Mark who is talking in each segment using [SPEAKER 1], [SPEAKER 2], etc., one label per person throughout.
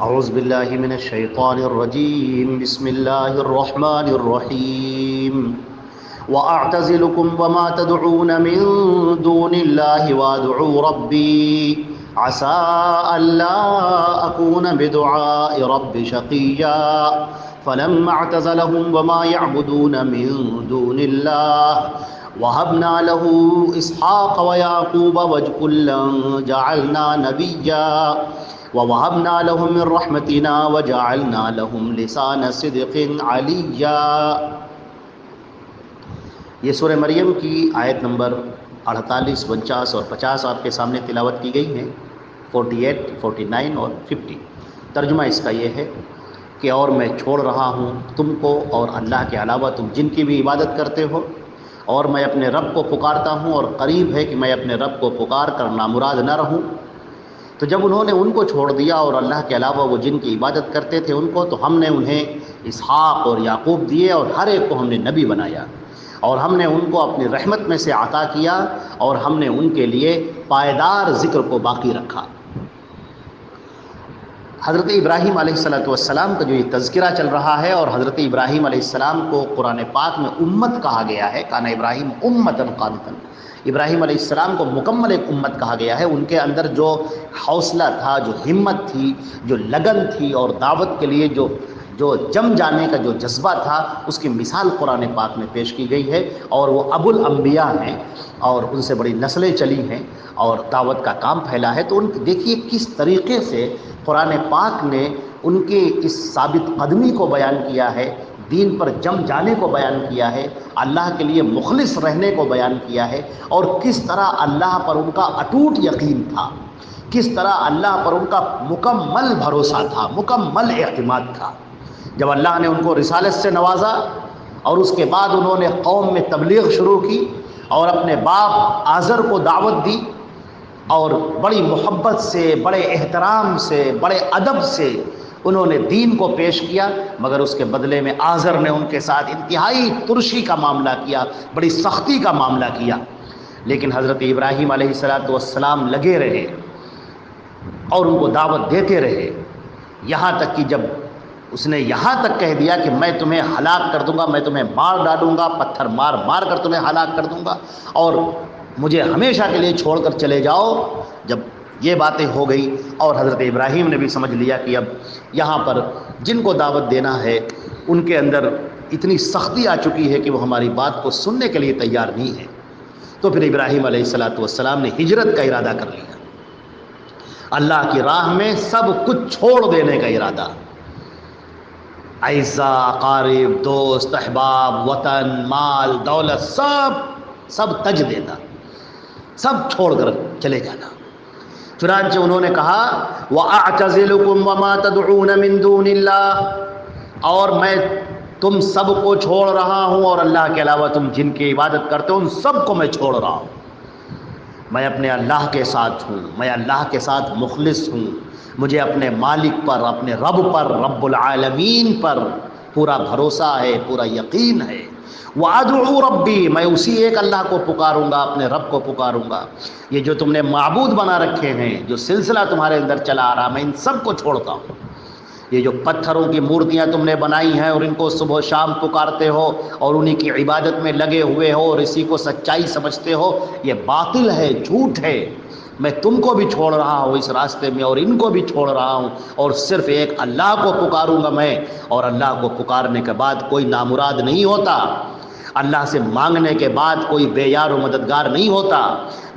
[SPEAKER 1] اعوذ باللہ من الشیطان الرجیم بسم اللہ الرحمن الرحیم وَأَعْتَزِلُكُمْ وَمَا تَدْعُونَ مِن دُونِ اللَّهِ وَأَدْعُو رَبِّي عَسَىٰ أَلَّا أَكُونَ بِدُعَاءِ رَبِّ شَقِيًّا فَلَمَّا اعْتَزَلَهُمْ وَمَا يَعْبُدُونَ مِن دُونِ اللَّهِ وَهَبْنَا لَهُ إِسْحَاقَ وَيَعْقُوبَ وَكُلًّا جَعَلْنَا نَبِيًّا وَوَهَبْنَا لَهُم مِّن رَّحْمَتِنَا وَجَعَلْنَا لَهُمْ لِسَانَ صِدْقٍ عَلِيًّا۔ یہ سورہ مریم کی آیت نمبر 48، 49 اور 50 آپ کے سامنے تلاوت کی گئی ہیں، 48، 49 اور 50۔ ترجمہ اس کا یہ ہے کہ اور میں چھوڑ رہا ہوں تم کو اور اللہ کے علاوہ تم جن کی بھی عبادت کرتے ہو، اور میں اپنے رب کو پکارتا ہوں، اور قریب ہے کہ میں اپنے رب کو پکار کر نامراد نہ رہوں۔ تو جب انہوں نے ان کو چھوڑ دیا اور اللہ کے علاوہ وہ جن کی عبادت کرتے تھے ان کو، تو ہم نے انہیں اسحاق اور یعقوب دیے، اور ہر ایک کو ہم نے نبی بنایا، اور ہم نے ان کو اپنی رحمت میں سے عطا کیا، اور ہم نے ان کے لیے پائیدار ذکر کو باقی رکھا۔ حضرت ابراہیم علیہ السلام کا جو یہ تذکرہ چل رہا ہے، اور حضرت ابراہیم علیہ السلام کو قرآن پاک میں امت کہا گیا ہے، کان ابراہیم امتاً قانتاً۔ ابراہیم علیہ السلام کو مکمل ایک امت کہا گیا ہے۔ ان کے اندر جو حوصلہ تھا، جو ہمت تھی، جو لگن تھی، اور دعوت کے لیے جو جم جانے کا جو جذبہ تھا، اس کی مثال قرآن پاک میں پیش کی گئی ہے، اور وہ ابو الانبیاء ہیں، اور ان سے بڑی نسلیں چلی ہیں، اور دعوت کا کام پھیلا ہے۔ تو ان دیکھیے کس طریقے سے قرآن پاک نے ان کی اس ثابت قدمی کو بیان کیا ہے، دین پر جم جانے کو بیان کیا ہے، اللہ کے لیے مخلص رہنے کو بیان کیا ہے، اور کس طرح اللہ پر ان کا اٹوٹ یقین تھا، کس طرح اللہ پر ان کا مکمل بھروسہ تھا، مکمل اعتماد تھا۔ جب اللہ نے ان کو رسالت سے نوازا، اور اس کے بعد انہوں نے قوم میں تبلیغ شروع کی، اور اپنے باپ آزر کو دعوت دی، اور بڑی محبت سے، بڑے احترام سے، بڑے ادب سے انہوں نے دین کو پیش کیا، مگر اس کے بدلے میں آزر نے ان کے ساتھ انتہائی ترشی کا معاملہ کیا، بڑی سختی کا معاملہ کیا۔ لیکن حضرت ابراہیم علیہ السلام لگے رہے، اور ان کو دعوت دیتے رہے، یہاں تک کہ جب اس نے یہاں تک کہہ دیا کہ میں تمہیں ہلاک کر دوں گا، میں تمہیں مار ڈالوں گا، پتھر مار مار کر تمہیں ہلاک کر دوں گا، اور مجھے ہمیشہ کے لیے چھوڑ کر چلے جاؤ۔ جب یہ باتیں ہو گئی، اور حضرت ابراہیم نے بھی سمجھ لیا کہ اب یہاں پر جن کو دعوت دینا ہے ان کے اندر اتنی سختی آ چکی ہے کہ وہ ہماری بات کو سننے کے لیے تیار نہیں ہے، تو پھر ابراہیم علیہ السلام نے ہجرت کا ارادہ کر لیا، اللہ کی راہ میں سب کچھ چھوڑ دینے کا ارادہ، اعزا، اقارب، دوست، احباب، وطن، مال، دولت، سب تج دینا، سب چھوڑ کر چلے جانا۔ چنانچہ انہوں نے کہا وَأَعْتَزِلُكُمْ وَمَا تَدْعُونَ مِن دُونِ اللَّهِ، اور میں تم سب کو چھوڑ رہا ہوں، اور اللہ کے علاوہ تم جن کی عبادت کرتے ہو ان سب کو میں چھوڑ رہا ہوں۔ میں اپنے اللہ کے ساتھ ہوں، میں اللہ کے ساتھ مخلص ہوں، مجھے اپنے مالک پر، اپنے رب پر، رب العالمین پر پورا بھروسہ ہے، پورا یقین ہے۔ وَأَدْعُو رَبِّي، میں اسی ایک اللہ کو پکاروں گا، اپنے رب کو پکاروں گا۔ یہ جو تم نے معبود بنا رکھے ہیں، جو سلسلہ تمہارے اندر چلا آ رہا، میں ان سب کو چھوڑتا ہوں۔ یہ جو پتھروں کی مورتیاں تم نے بنائی ہیں اور ان کو صبح و شام پکارتے ہو اور انہی کی عبادت میں لگے ہوئے ہو اور اسی کو سچائی سمجھتے ہو، یہ باطل ہے، جھوٹ ہے۔ میں تم کو بھی چھوڑ رہا ہوں اس راستے میں، اور ان کو بھی چھوڑ رہا ہوں، اور صرف ایک اللہ کو پکاروں گا میں، اور اللہ کو پکارنے کے بعد کوئی نامراد نہیں ہوتا، اللہ سے مانگنے کے بعد کوئی بے یار و مددگار نہیں ہوتا۔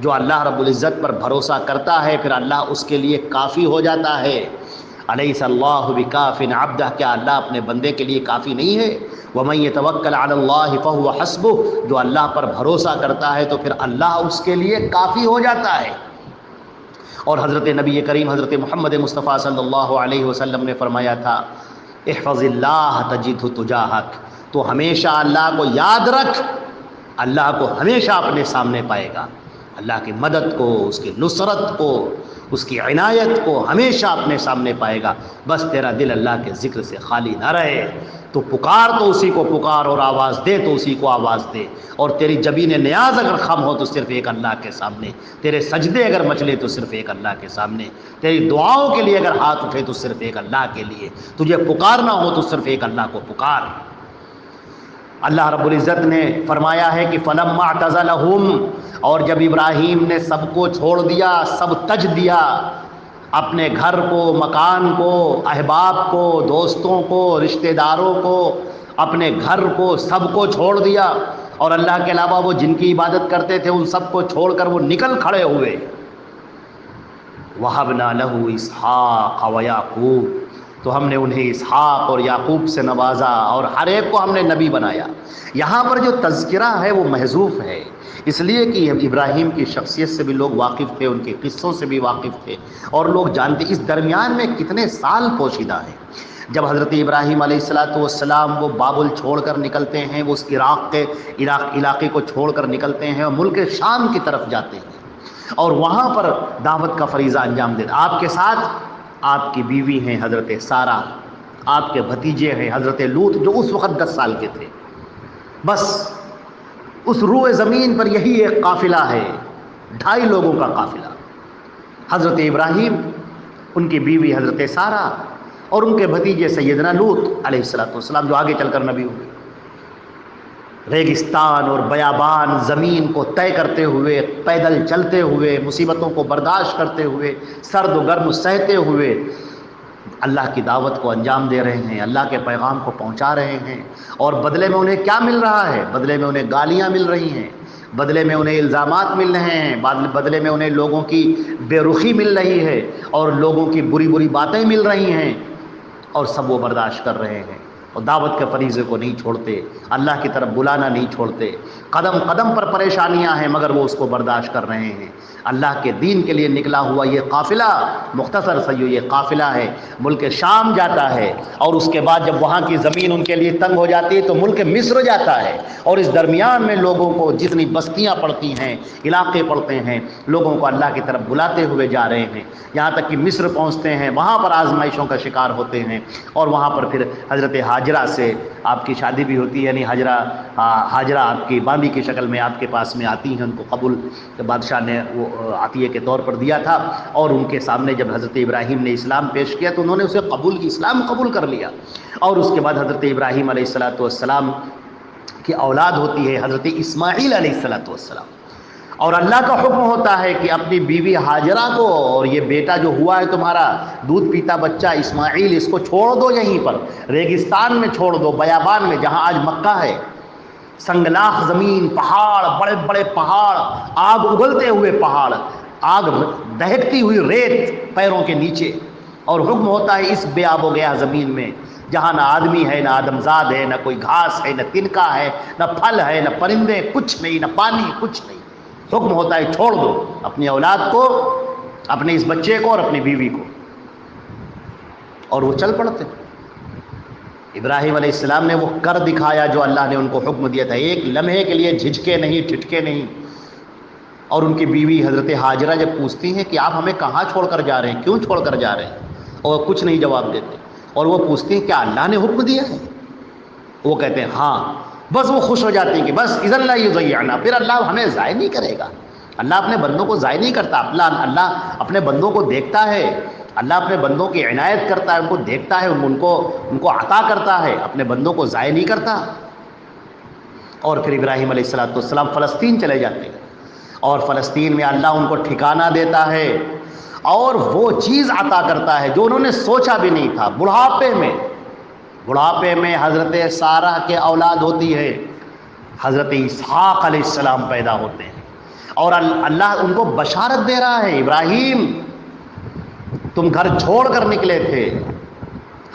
[SPEAKER 1] جو اللہ رب العزت پر بھروسہ کرتا ہے پھر اللہ اس کے لیے کافی ہو جاتا ہے۔ الیس اللہ بکاف عبدہ، کیا اللہ اپنے بندے کے لیے کافی نہیں ہے؟ ومن یتوکل علی اللہ فہو حسبہ، جو اللہ پر بھروسہ کرتا ہے تو پھر اللہ اس کے لیے کافی ہو جاتا ہے۔ اور حضرت نبی کریم حضرت محمد مصطفیٰ صلی اللہ علیہ وسلم نے فرمایا تھا احفظ اللہ تجدہ تجاہک، تو ہمیشہ اللہ کو یاد رکھ، اللہ کو ہمیشہ اپنے سامنے پائے گا۔ اللہ کی مدد کو، اس کی نصرت کو، اس کی عنایت کو ہمیشہ اپنے سامنے پائے گا۔ بس تیرا دل اللہ کے ذکر سے خالی نہ رہے، تو پکار تو اسی کو پکار، اور آواز دے تو اسی کو آواز دے، اور تیری جبین نیاز اگر خم ہو تو صرف ایک اللہ کے سامنے، تیرے سجدے اگر مچلے تو صرف ایک اللہ کے سامنے، تیری دعاؤں کے لیے اگر ہاتھ اٹھے تو صرف ایک اللہ کے لیے، تجھے پکارنا ہو تو صرف ایک اللہ کو پکار۔ اللہ رب العزت نے فرمایا ہے کہ فلما اعتزلہم، اور جب ابراہیم نے سب کو چھوڑ دیا، سب تج دیا، اپنے گھر کو، مکان کو، احباب کو، دوستوں کو، رشتہ داروں کو، اپنے گھر کو، سب کو چھوڑ دیا، اور اللہ کے علاوہ وہ جن کی عبادت کرتے تھے ان سب کو چھوڑ کر وہ نکل کھڑے ہوئے۔ وَهَبْنَا لَهُ إِسْحَاقَ وَيَعْقُوبَ، تو ہم نے انہیں اسحاق اور یعقوب سے نوازا، اور ہر ایک کو ہم نے نبی بنایا۔ یہاں پر جو تذکرہ ہے وہ محذوف ہے، اس لیے کہ ابراہیم کی شخصیت سے بھی لوگ واقف تھے، ان کے قصوں سے بھی واقف تھے، اور لوگ جانتے اس درمیان میں کتنے سال پوشیدہ ہیں۔ جب حضرت ابراہیم علیہ السلام وہ بابل چھوڑ کر نکلتے ہیں، وہ اس علاقے کو چھوڑ کر نکلتے ہیں اور ملک شام کی طرف جاتے ہیں، اور وہاں پر دعوت کا فریضہ انجام دیتے۔ آپ کے ساتھ آپ کی بیوی ہیں حضرت سارہ، آپ کے بھتیجے ہیں حضرت لوط جو اس وقت 10 سال کے تھے۔ بس اس روئے زمین پر یہی ایک قافلہ ہے، 2.5 لوگوں کا قافلہ، حضرت ابراہیم، ان کی بیوی حضرت سارہ، اور ان کے بھتیجے سیدنا لوط علیہ السلام جو آگے چل کر نبی ہوئے۔ ریگستان اور بیابان زمین کو طے کرتے ہوئے، پیدل چلتے ہوئے، مصیبتوں کو برداشت کرتے ہوئے، سرد و گرم سہتے ہوئے اللہ کی دعوت کو انجام دے رہے ہیں، اللہ کے پیغام کو پہنچا رہے ہیں، اور بدلے میں انہیں کیا مل رہا ہے؟ بدلے میں انہیں گالیاں مل رہی ہیں، بدلے میں انہیں الزامات مل رہے ہیں، بدلے میں انہیں لوگوں کی بے رخی مل رہی ہے، اور لوگوں کی بری بری باتیں مل رہی ہیں، اور سب وہ برداشت کر رہے ہیں، اور دعوت کے فریضے کو نہیں چھوڑتے، اللہ کی طرف بلانا نہیں چھوڑتے۔ قدم قدم پر پریشانیاں ہیں مگر وہ اس کو برداشت کر رہے ہیں۔ اللہ کے دین کے لیے نکلا ہوا یہ قافلہ، مختصر سا یہ قافلہ ہے، ملک شام جاتا ہے، اور اس کے بعد جب وہاں کی زمین ان کے لیے تنگ ہو جاتی ہے تو ملک مصر جاتا ہے، اور اس درمیان میں لوگوں کو جتنی بستیاں پڑتی ہیں، علاقے پڑتے ہیں، لوگوں کو اللہ کی طرف بلاتے ہوئے جا رہے ہیں، یہاں تک کہ مصر پہنچتے ہیں، وہاں پر آزمائشوں کا شکار ہوتے ہیں، اور وہاں پر پھر حضرت ہاجرہ سے آپ کی شادی بھی ہوتی ہے، یعنی ہاجرہ آپ کی باندی کی شکل میں آپ کے پاس میں آتی ہیں، ان کو قبول بادشاہ نے وہ عطیے کے طور پر دیا تھا، اور ان کے سامنے جب حضرت ابراہیم نے اسلام پیش کیا تو انہوں نے اسے اسلام قبول کر لیا، اور اس کے بعد حضرت ابراہیم علیہ السلام کی اولاد ہوتی ہے حضرت اسماعیل علیہ السلام، اور اللہ کا حکم ہوتا ہے کہ اپنی بیوی ہاجرہ کو، اور یہ بیٹا جو ہوا ہے تمہارا دودھ پیتا بچہ اسماعیل، اس کو چھوڑ دو یہیں پر ریگستان میں، چھوڑ دو بیابان میں جہاں آج مکہ ہے، سنگلاخ زمین، پہاڑ، بڑے بڑے پہاڑ، آگ اگلتے ہوئے پہاڑ، آگ دہکتی ہوئی ریت پیروں کے نیچے، اور حکم ہوتا ہے اس بے آب و گیا زمین میں جہاں نہ آدمی ہے، نہ آدمزاد ہے، نہ کوئی گھاس ہے، نہ تنکا ہے، نہ پھل ہے، نہ پرندے، کچھ نہیں، نہ پانی، کچھ نہیں، حکم ہوتا ہے چھوڑ دو اپنی اولاد کو، اپنے اس بچے کو اور اپنی بیوی کو، اور وہ چل پڑتے۔ ابراہیم علیہ السلام نے وہ کر دکھایا جو اللہ نے ان کو حکم دیا تھا، ایک لمحے کے لیے جھجکے نہیں، ٹھٹکے نہیں، اور ان کی بیوی حضرت ہاجرہ جب پوچھتی ہیں کہ آپ ہمیں کہاں چھوڑ کر جا رہے ہیں، کیوں چھوڑ کر جا رہے ہیں، اور کچھ نہیں جواب دیتے، اور وہ پوچھتی ہیں کیا اللہ نے حکم دیا ہے؟ وہ کہتے ہیں ہاں، بس وہ خوش ہو جاتی ہیں کہ بس اذن لا یضیعنا، پھر اللہ ہمیں ضائع نہیں کرے گا، اللہ اپنے بندوں کو ضائع نہیں کرتا، اللہ اپنے بندوں کو دیکھتا ہے، اللہ اپنے بندوں کی عنایت کرتا ہے، ان کو دیکھتا ہے، ان کو عطا کرتا ہے، اپنے بندوں کو ضائع نہیں کرتا۔ اور پھر ابراہیم علیہ السلام فلسطین چلے جاتے ہیں، اور فلسطین میں اللہ ان کو ٹھکانہ دیتا ہے، اور وہ چیز عطا کرتا ہے جو انہوں نے سوچا بھی نہیں تھا۔ بڑھاپے میں حضرت سارہ کے اولاد ہوتی ہے، حضرت اسحاق علیہ السلام پیدا ہوتے ہیں، اور اللہ ان کو بشارت دے رہا ہے، ابراہیم تم گھر چھوڑ کر نکلے تھے،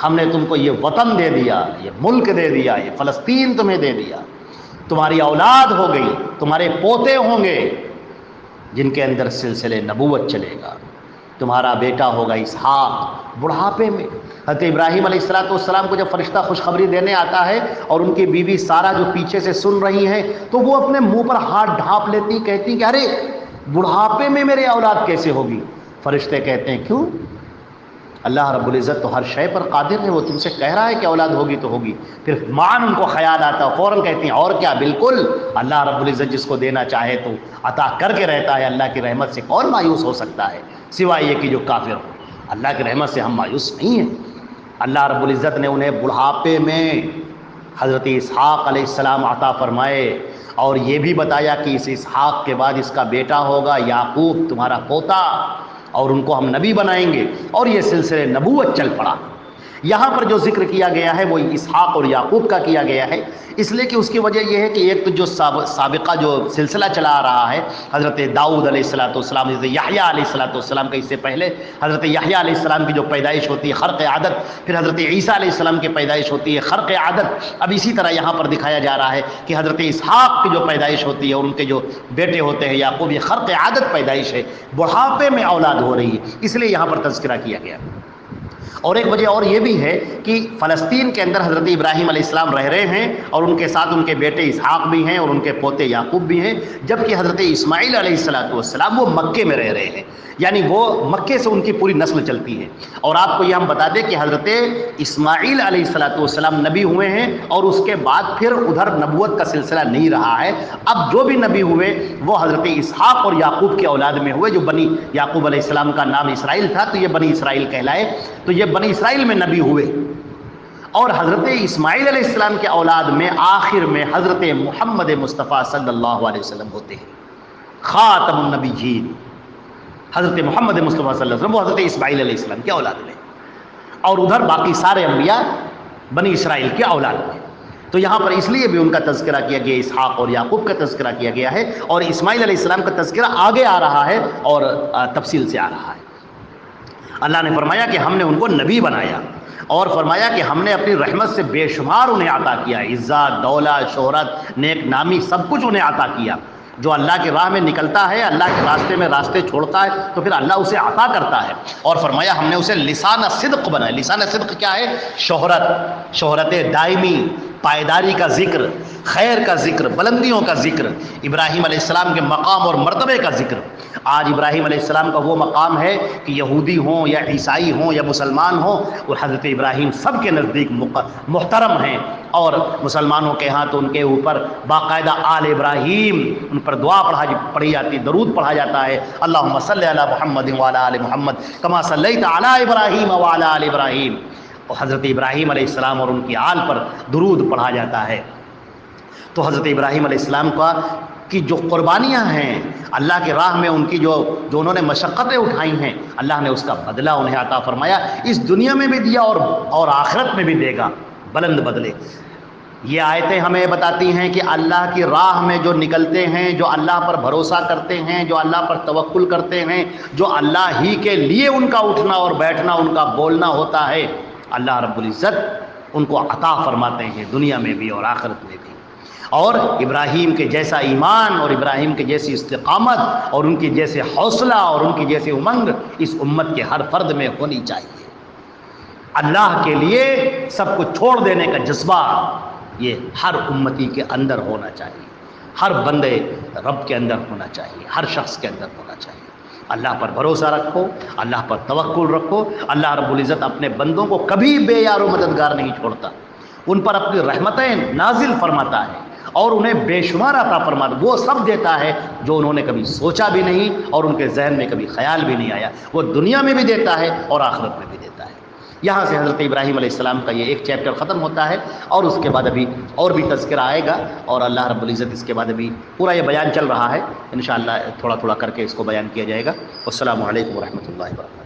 [SPEAKER 1] ہم نے تم کو یہ وطن دے دیا، یہ ملک دے دیا، یہ فلسطین تمہیں دے دیا، تمہاری اولاد ہو گئی، تمہارے پوتے ہوں گے جن کے اندر سلسلے نبوت چلے گا، تمہارا بیٹا ہوگا اسحاق۔ بڑھاپے میں حضرت ابراہیم علیہ السلام کو جب فرشتہ خوشخبری دینے آتا ہے اور ان کی بیوی سارہ جو پیچھے سے سن رہی ہیں تو وہ اپنے منہ پر ہاتھ ڈھانپ لیتی، کہتی کہ ارے بڑھاپے میں میرے اولاد کیسے ہوگی؟ فرشتے کہتے ہیں کیوں؟ اللہ رب العزت تو ہر شے پر قادر ہے، وہ تم سے کہہ رہا ہے کہ اولاد ہوگی تو ہوگی۔ پھر معاً ان کو خیال آتا ہے، فوراً کہتے ہیں اور کیا، بالکل اللہ رب العزت جس کو دینا چاہے تو عطا کر کے رہتا ہے، اللہ کی رحمت سے کون مایوس ہو سکتا ہے سوائے یہ کہ جو کافر ہو۔ اللہ کی رحمت سے ہم مایوس نہیں ہیں۔ اللہ رب العزت نے انہیں بڑھاپے میں حضرت اسحاق علیہ السلام عطا فرمائے، اور یہ بھی بتایا کہ اس اسحاق کے بعد اس کا بیٹا ہوگا یعقوب تمہارا پوتا، اور ان کو ہم نبی بنائیں گے، اور یہ سلسلے نبوت چل پڑا۔ یہاں پر جو ذکر کیا گیا ہے وہ اسحاق اور یعقوب کا کیا گیا ہے، اس لیے کہ اس کی وجہ یہ ہے کہ ایک تو جو سابقہ جو سلسلہ چلا آ رہا ہے حضرت داؤد علیہ السلام، حضرت یحییٰ علیہ السلام کا، اس سے پہلے حضرت یحییٰ علیہ السلام کی جو پیدائش ہوتی ہے خرق عادت، پھر حضرت عیسیٰ علیہ السلام کی پیدائش ہوتی ہے خرق عادت۔ اب اسی طرح یہاں پر دکھایا جا رہا ہے کہ حضرت اسحاق کی جو پیدائش ہوتی ہے اور ان کے جو بیٹے ہوتے ہیں یعقوب، یہ خرق عادت پیدائش ہے، بڑھاپے میں اولاد ہو رہی ہے، اس لیے یہاں پر تذکرہ کیا گیا۔ اور ایک وجہ اور یہ بھی ہے کہ فلسطین کے اندر حضرت ابراہیم علیہ السلام رہ رہے ہیں، اور ان کے ساتھ ان کے بیٹے اسحاق بھی ہیں اور ان کے پوتے یعقوب بھی ہیں، جبکہ حضرت اسماعیل علیہ السلام وہ مکے میں رہ رہے ہیں، یعنی وہ مکے سے ان کی پوری نسل چلتی ہے۔ اور آپ کو یہ ہم بتا دیں کہ حضرت اسماعیل علیہ السلام نبی ہوئے ہیں، اور اس کے بعد پھر ادھر نبوت کا سلسلہ نہیں رہا ہے۔ اب جو بھی نبی ہوئے وہ حضرت اسحاق اور یعقوب کے اولاد میں ہوئے، جو بنی یعقوب علیہ السلام کا نام اسرائیل تھا تو یہ بنی اسرائیل کہلائے، تو یہ بنی اسرائیل میں نبی ہوئے۔ اور حضرت اسماعیل علیہ السلام کے اولاد میں آخر میں حضرت محمد مصطفیٰ صلی اللہ علیہ وسلم ہوتے ہیں، خاتم النبیین۔ حضرت محمد مصطفیٰ صلی اللہ علیہ وسلم وہ حضرت اسماعیل علیہ السلام کے اولاد میں، اور ادھر باقی سارے انبیاء بنی اسرائیل کے اولاد میں۔ تو یہاں پر اس لیے بھی ان کا تذکرہ کیا گیا، اسحاق اور یعقوب کا تذکرہ کیا گیا ہے، اور اسماعیل علیہ السلام کا تذکرہ آگے آ رہا ہے اور تفصیل سے آ رہا ہے۔ اللہ نے فرمایا کہ ہم نے ان کو نبی بنایا، اور فرمایا کہ ہم نے اپنی رحمت سے بے شمار انہیں عطا کیا، عزت، دولت، شہرت، نیک نامی، سب کچھ انہیں عطا کیا۔ جو اللہ کی راہ میں نکلتا ہے، اللہ کے راستے میں راستے چھوڑتا ہے، تو پھر اللہ اسے عطا کرتا ہے۔ اور فرمایا ہم نے اسے لسان صدق بنایا۔ لسان صدق کیا ہے؟ شہرت دائمی، پائیداری کا ذکر، خیر کا ذکر، بلندیوں کا ذکر، ابراہیم علیہ السلام کے مقام اور مرتبے کا ذکر۔ آج ابراہیم علیہ السلام کا وہ مقام ہے کہ یہودی ہوں یا عیسائی ہوں یا مسلمان ہوں، وہ حضرت ابراہیم سب کے نزدیک محترم ہیں، اور مسلمانوں کے ہاں تو ان کے اوپر باقاعدہ آل ابراہیم، ان پر دعا پڑھی جاتی، درود پڑھا جاتا ہے، اللہم صلی علی محمد وعلی آل محمد کما صلیت علی ابراہیم وعلی آل ابراہیم۔ اور حضرت ابراہیم علیہ السلام اور ان کی آل پر درود پڑھا جاتا ہے۔ تو حضرت ابراہیم علیہ السلام کی جو قربانیاں ہیں اللہ کی راہ میں، ان کی جو انہوں نے مشقتیں اٹھائی ہیں، اللہ نے اس کا بدلہ انہیں عطا فرمایا، اس دنیا میں بھی دیا اور آخرت میں بھی دے گا بلند بدلے۔ یہ آیتیں ہمیں بتاتی ہیں کہ اللہ کی راہ میں جو نکلتے ہیں، جو اللہ پر بھروسہ کرتے ہیں، جو اللہ پر توکل کرتے ہیں، جو اللہ ہی کے لیے ان کا اٹھنا اور بیٹھنا، ان کا بولنا ہوتا ہے، اللہ رب العزت ان کو عطا فرماتے ہیں دنیا میں بھی اور آخرت میں بھی۔ اور ابراہیم کے جیسا ایمان اور ابراہیم کے جیسی استقامت اور ان کی جیسے حوصلہ اور ان کی جیسی امنگ اس امت کے ہر فرد میں ہونی چاہیے۔ اللہ کے لیے سب کچھ چھوڑ دینے کا جذبہ یہ ہر امتی کے اندر ہونا چاہیے، ہر بندے رب کے اندر ہونا چاہیے، ہر شخص کے اندر ہونا چاہیے۔ اللہ پر بھروسہ رکھو، اللہ پر توکل رکھو۔ اللہ رب العزت اپنے بندوں کو کبھی بے یار و مددگار نہیں چھوڑتا، ان پر اپنی رحمتیں نازل فرماتا ہے اور انہیں بے شمار عطا فرماتا، وہ سب دیتا ہے جو انہوں نے کبھی سوچا بھی نہیں اور ان کے ذہن میں کبھی خیال بھی نہیں آیا، وہ دنیا میں بھی دیتا ہے اور آخرت میں بھی دیتا ہے۔ یہاں سے حضرت ابراہیم علیہ السلام کا یہ ایک چیپٹر ختم ہوتا ہے، اور اس کے بعد ابھی اور بھی تذکرہ آئے گا، اور اللہ رب العزت اس کے بعد ابھی پورا یہ بیان چل رہا ہے، انشاءاللہ تھوڑا تھوڑا کر کے اس کو بیان کیا جائے گا۔ والسلام علیکم ورحمۃ اللہ وبرکاتہ۔